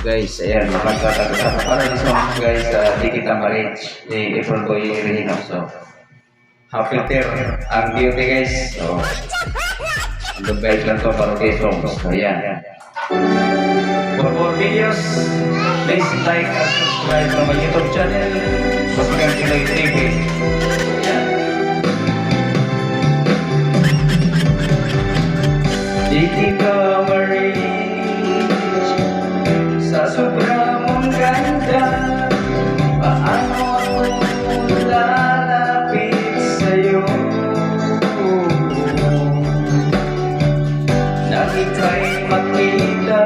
Guys, ayan, magkakasama para sa mga guys sa Digital Marriage ni Efron Boy Regino. So, happy ter ang beauty guys. So, the best lang to para kay songs. So, ayan. For more videos, please like and subscribe to my YouTube channel, Oscar Pinoy TV. Ayan. Digital Marriage sa sobra mong ganda, paano ako lalapit sa'yo? Na ika'y makita,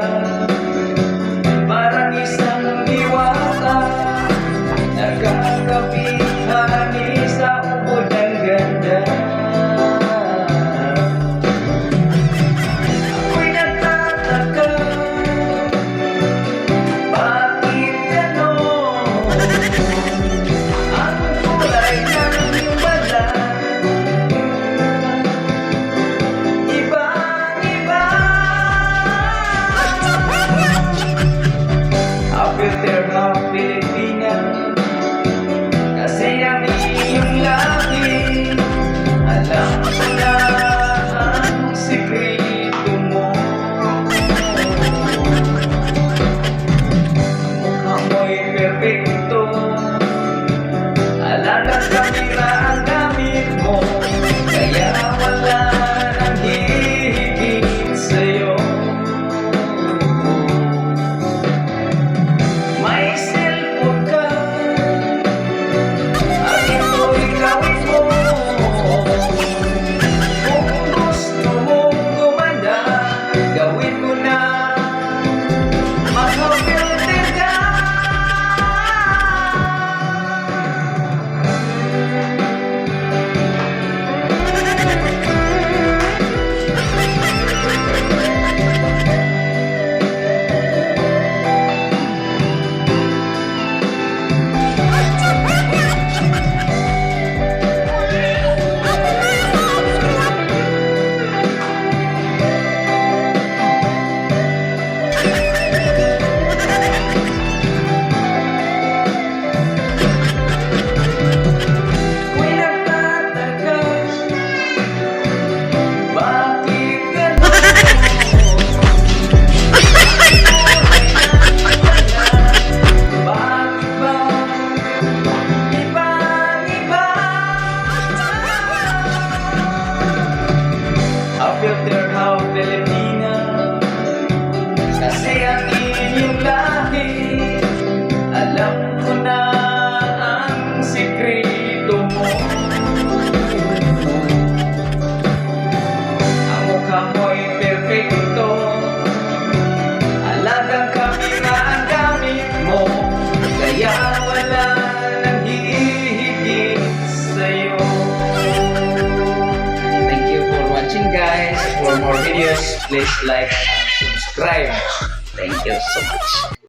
parang isang diwata, nagkakabihani sa ubod ng ganda. Filter ng Pilipinas, kasi ang iyong lahi, alam ko na ang sikreto mo. Mukha mo'y perfecto, alagang kamera ang gamit mo, kaya wala nang hihigit sa'yo. Filter how Filipina, kasi ang inyong lahi, alam ko na ang sikreto mo. Ang mukha mo'y perfecto, alagang kamera ang gamit mo, kaya wala nang hihigit sa'yo. Guys, for more videos, please like and subscribe. Thank you so much.